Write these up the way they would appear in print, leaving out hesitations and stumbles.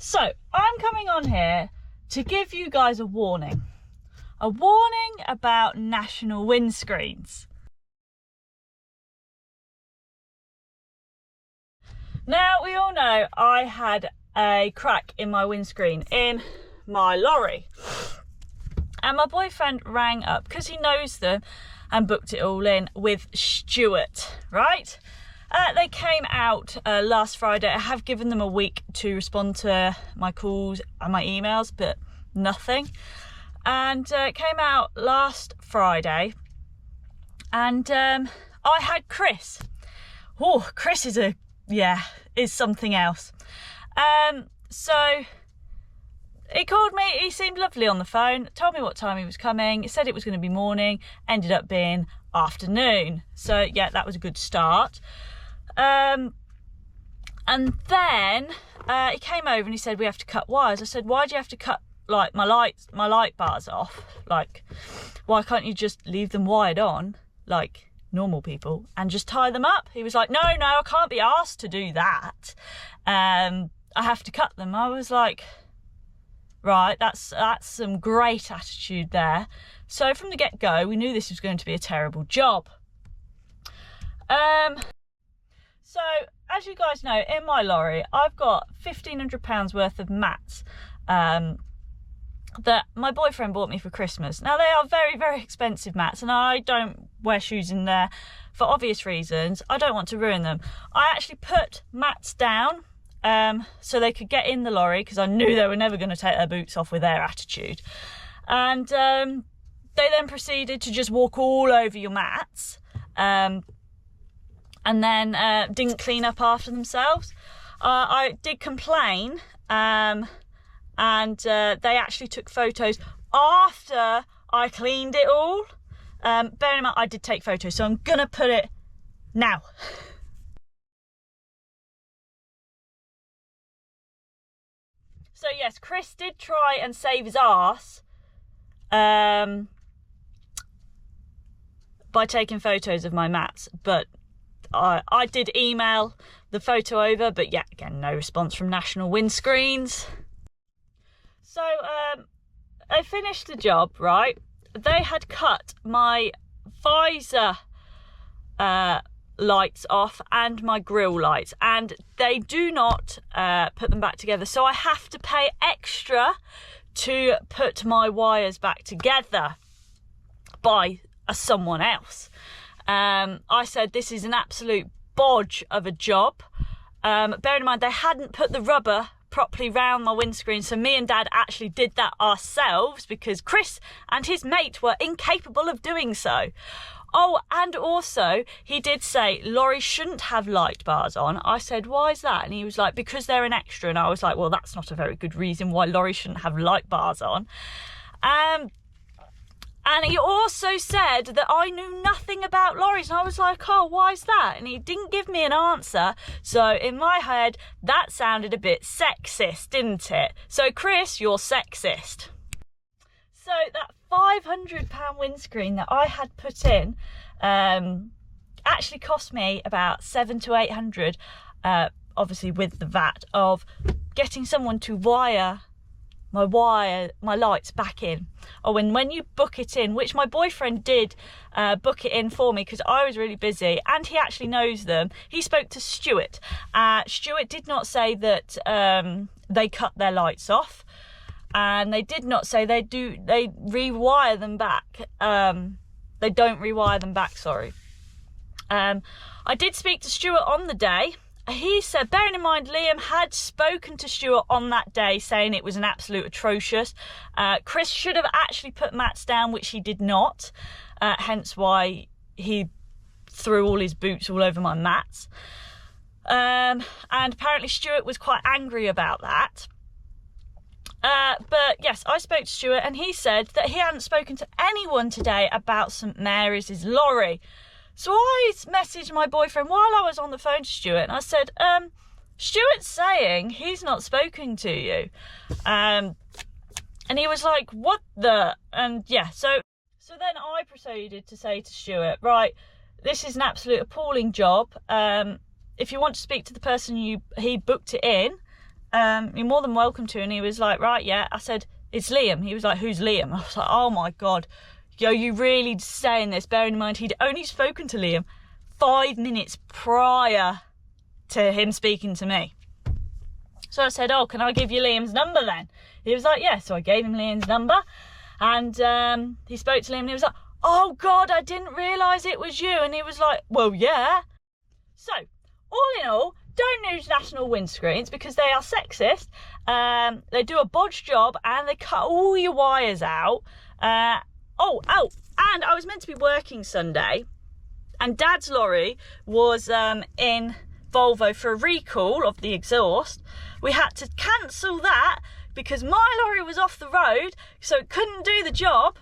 So I'm coming on here to give you guys a warning about national windscreens. Now, we all know I had a crack in my windscreen in my lorry, and my boyfriend rang up because he knows them and booked it all in with Stuart, right? They came out last Friday. I have given them a week to respond to my calls and my emails, but nothing. And it came out last Friday, and I had Chris. Oh, Chris is something else. So he called me. He seemed lovely on the phone, told me what time he was coming. He said it was going to be morning, ended up being afternoon. So yeah, that was a good start. And then he came over and he said, we have to cut wires. I said, why do you have to cut like my light bars off? Like, why can't you just leave them wired on like normal people and just tie them up? He was like, no, I can't be asked to do that. I have to cut them. I was like, right, that's some great attitude there. So from the get-go, we knew this was going to be a terrible job. So, as you guys know, in my lorry, I've got £1,500 worth of mats that my boyfriend bought me for Christmas. Now, they are very, very expensive mats, and I don't wear shoes in there for obvious reasons. I don't want to ruin them. I actually put mats down so they could get in the lorry, because I knew they were never going to take their boots off with their attitude. And they then proceeded to just walk all over your mats. And then didn't clean up after themselves. I did complain, and they actually took photos after I cleaned it all. Bearing in mind, I did take photos, so I'm gonna put it now. So yes, Chris did try and save his arse by taking photos of my mats, but I did email the photo over, but yeah, again, no response from National Windscreens. So I finished the job, right? They had cut my visor lights off and my grille lights, and they do not put them back together. So I have to pay extra to put my wires back together by someone else. I said this is an absolute bodge of a job. Bearing in mind, they hadn't put the rubber properly round my windscreen, so me and Dad actually did that ourselves because Chris and his mate were incapable of doing so. Oh, and also he did say lorries shouldn't have light bars on. I said, why is that? And he was like, because they're an extra. And I was like, well, that's not a very good reason why lorries shouldn't have light bars on. And he also said that I knew nothing about lorries. And I was like, oh, why is that? And he didn't give me an answer. So in my head, that sounded a bit sexist, didn't it? So Chris, you're sexist. So that £500 windscreen that I had put in actually cost me about £700 to £800, obviously with the VAT, of getting someone to wire my lights back in. Oh, and when you book it in, which my boyfriend did book it in for me because I was really busy, and he actually knows them. He spoke to Stuart. Stuart did not say that they cut their lights off, and they did not say they rewire them back. They don't rewire them back, sorry. I did speak to Stuart on the day. He said, bearing in mind, Liam had spoken to Stuart on that day saying it was an absolute atrocious. Chris should have actually put mats down, which he did not. Hence why he threw all his boots all over my mats. And apparently Stuart was quite angry about that. But yes, I spoke to Stuart, and he said that he hadn't spoken to anyone today about St Mary's lorry. So I messaged my boyfriend while I was on the phone to Stuart, and I said, Stuart's saying he's not spoken to you. And he was like, what the? And yeah, so then I proceeded to say to Stuart, right, this is an absolute appalling job. If you want to speak to the person he booked it in, you're more than welcome to. And he was like, right, yeah. I said, it's Liam. He was like, who's Liam? I was like, oh my God. Yo, you really saying this, bearing in mind he'd only spoken to Liam 5 minutes prior to him speaking to me. So I said, oh, can I give you Liam's number then? He was like, yeah. So I gave him Liam's number, and he spoke to Liam, and he was like, oh God, I didn't realise it was you. And he was like, well, yeah. So, all in all, don't use national windscreens because they are sexist. They do a bodged job and they cut all your wires out. And I was meant to be working Sunday, and Dad's lorry was in Volvo for a recall of the exhaust. We had to cancel that because my lorry was off the road, so it couldn't do the job.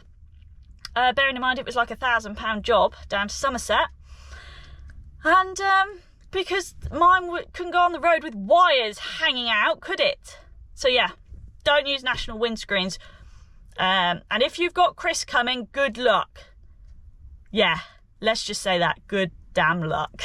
Bearing in mind it was like £1,000 job down to Somerset. And because mine couldn't go on the road with wires hanging out, could it? So yeah, don't use national windscreens. And if you've got Chris coming, good luck. Yeah, let's just say that. Good damn luck.